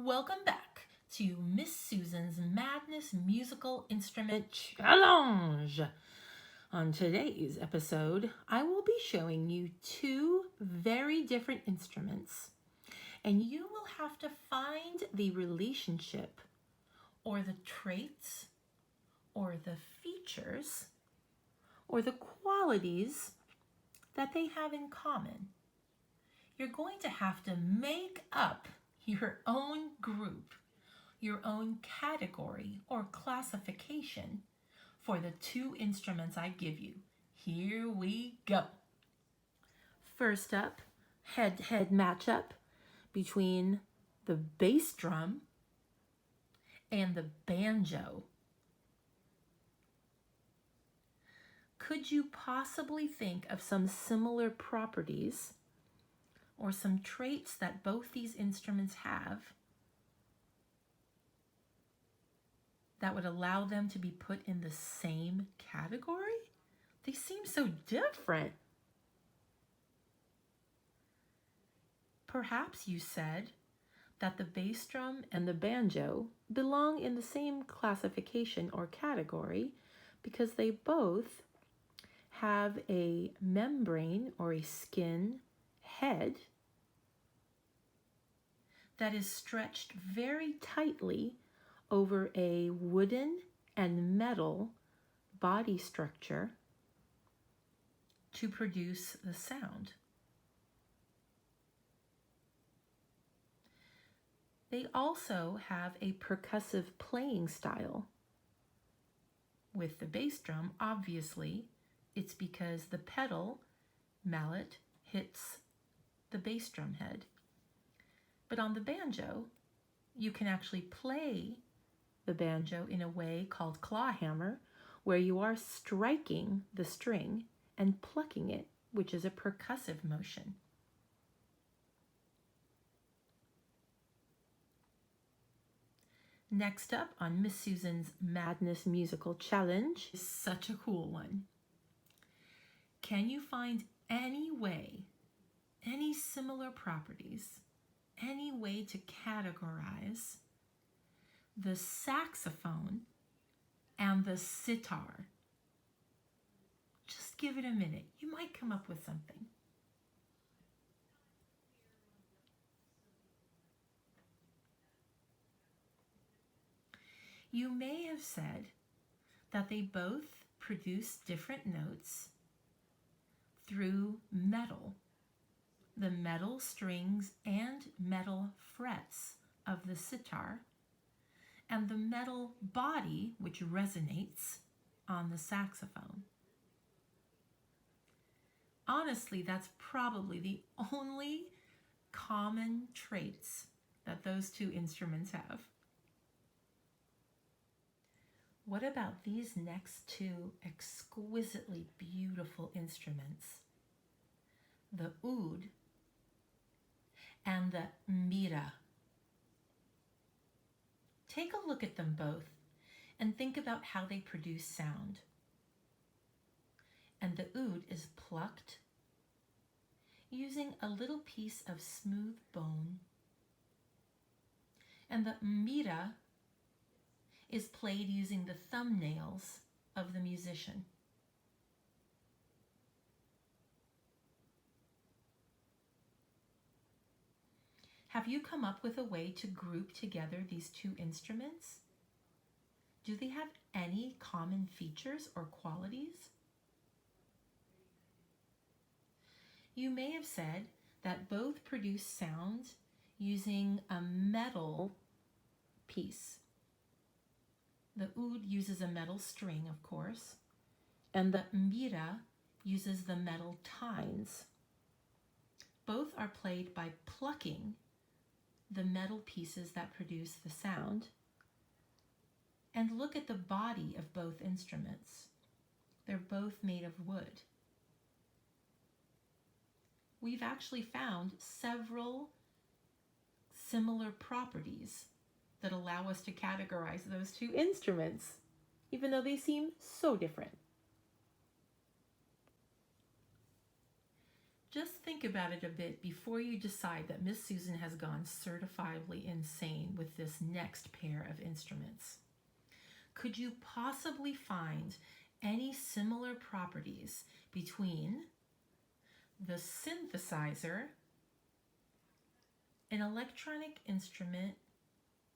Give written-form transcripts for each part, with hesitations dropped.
Welcome back to Miss Susan's Madness Musical Instrument Challenge. On today's episode, I will be showing you two very different instruments, and you will have to find the relationship or the traits or the features or the qualities that they have in common. You're going to have to make up your own group, your own category or classification for the two instruments I give you. Here we go. First up, head-to-head matchup between the bass drum and the banjo. Could you possibly think of some similar properties or some traits that both these instruments have that would allow them to be put in the same category? They seem so different. Perhaps you said that the bass drum and the banjo belong in the same classification or category because they both have a membrane or a skin head that is stretched very tightly over a wooden and metal body structure to produce the sound. They also have a percussive playing style. With the bass drum, obviously, it's because the pedal mallet hits the bass drum head. But on the banjo, you can actually play the banjo in a way called claw hammer, where you are striking the string and plucking it, which is a percussive motion. Next up on Miss Susan's Madness Musical Challenge is such a cool one. Can you find any way, any similar properties, any way to categorize the saxophone and the sitar? Just give it a minute. You might come up with something. You may have said that they both produce different notes through metal, the metal strings and metal frets of the sitar, and the metal body which resonates on the saxophone. Honestly, that's probably the only common traits that those two instruments have. What about these next two exquisitely beautiful instruments? The oud and the mbira. Take a look at them both and think about how they produce sound. And the oud is plucked using a little piece of smooth bone. And the mbira is played using the thumbnails of the musician. Have you come up with a way to group together these two instruments? Do they have any common features or qualities? You may have said that both produce sound using a metal piece. The oud uses a metal string, of course, and the mbira uses the metal tines. Both are played by plucking the metal pieces that produce the sound. And look at the body of both instruments. They're both made of wood. We've actually found several similar properties that allow us to categorize those two instruments, even though they seem so different. Just think about it a bit before you decide that Miss Susan has gone certifiably insane with this next pair of instruments. Could you possibly find any similar properties between the synthesizer, an electronic instrument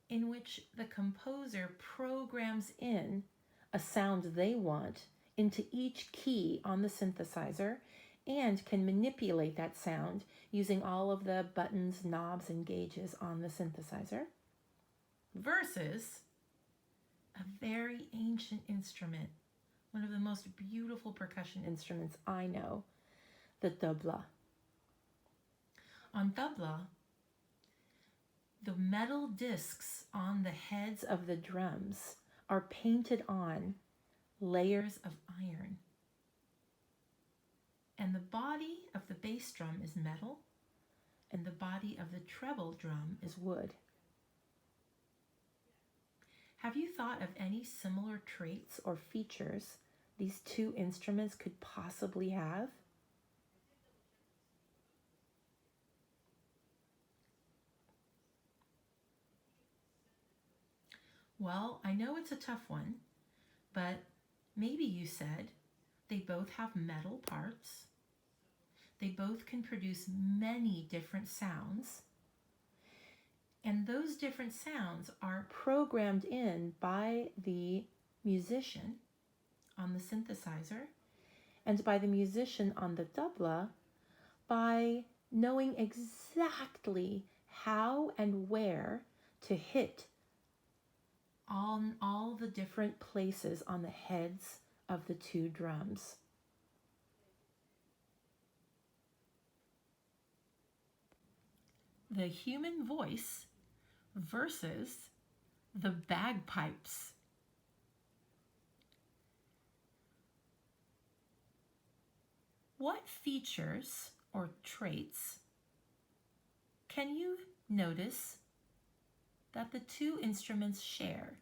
in which the composer programs in a sound they want into each key on the synthesizer and can manipulate that sound using all of the buttons, knobs, and gauges on the synthesizer, versus a very ancient instrument, one of the most beautiful percussion instruments I know, the tabla. On tabla, the metal discs on the heads of the drums are painted on layers of iron. And the body of the bass drum is metal, and the body of the treble drum is wood. Have you thought of any similar traits or features these two instruments could possibly have? Well, I know it's a tough one, but maybe you said they both have metal parts. They both can produce many different sounds. And those different sounds are programmed in by the musician on the synthesizer and by the musician on the tabla by knowing exactly how and where to hit on all the different places on the heads of the two drums. The human voice versus the bagpipes. What features or traits can you notice that the two instruments share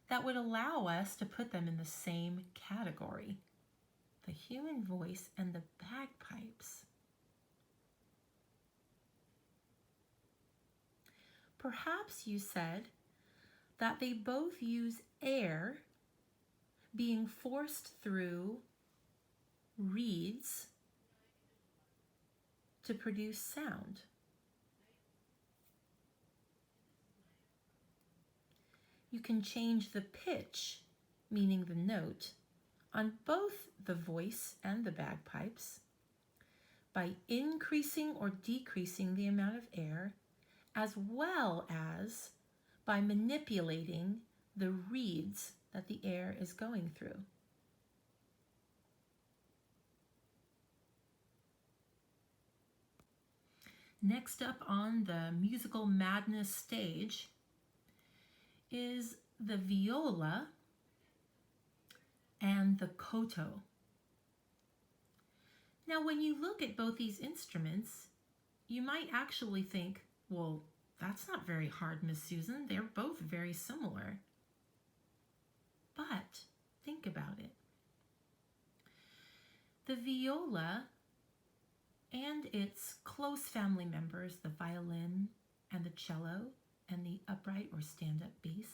that would allow us to put them in the same category? The human voice and the bagpipes. Perhaps you said that they both use air being forced through reeds to produce sound. You can change the pitch, meaning the note, on both the voice and the bagpipes by increasing or decreasing the amount of air, as well as by manipulating the reeds that the air is going through. Next up on the Musical Madness stage is the viola and the koto. Now, when you look at both these instruments, you might actually think, well, that's not very hard, Miss Susan. They're both very similar. But think about it. The viola and its close family members, the violin and the cello and the upright or stand-up bass,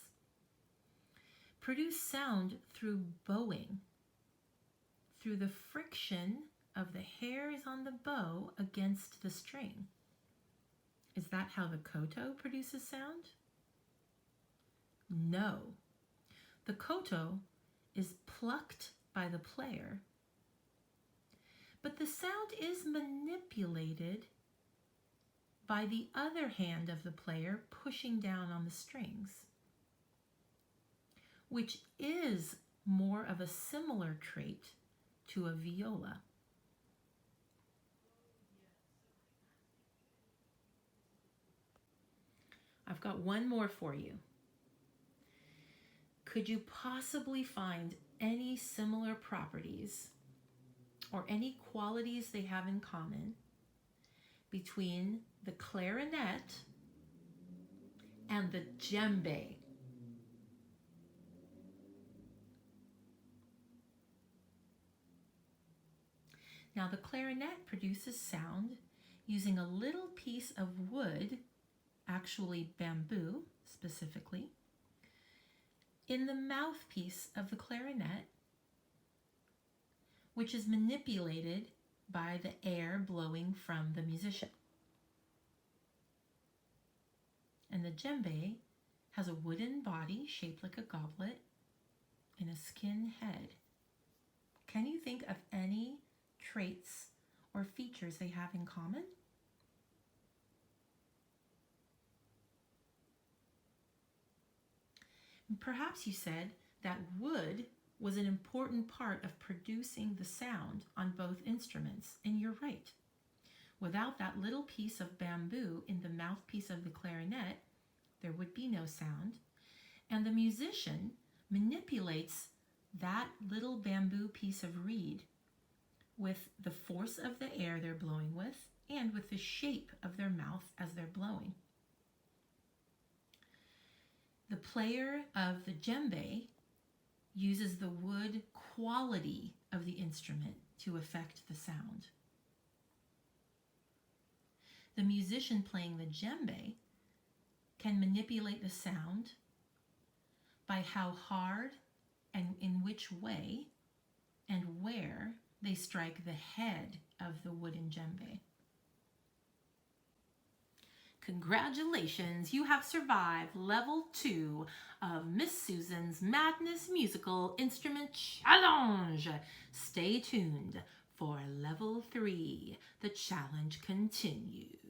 produce sound through bowing, through the friction of the hairs on the bow against the string. Is that how the koto produces sound? No. The koto is plucked by the player, but the sound is manipulated by the other hand of the player pushing down on the strings, which is more of a similar trait to a viola. I've got one more for you. Could you possibly find any similar properties or any qualities they have in common between the clarinet and the djembe? Now the clarinet produces sound using a little piece of wood, actually bamboo specifically, in the mouthpiece of the clarinet, which is manipulated by the air blowing from the musician. And the djembe has a wooden body shaped like a goblet and a skin head. Can you think of any traits or features they have in common? Perhaps you said that wood was an important part of producing the sound on both instruments, and you're right. Without that little piece of bamboo in the mouthpiece of the clarinet, there would be no sound, and the musician manipulates that little bamboo piece of reed with the force of the air they're blowing with and with the shape of their mouth as they're blowing. The player of the djembe uses the wood quality of the instrument to affect the sound. The musician playing the djembe can manipulate the sound by how hard and in which way and where they strike the head of the wooden djembe. Congratulations, you have survived level 2 of Miss Susan's Madness Musical Instrument Challenge. Stay tuned for level 3. The challenge continues.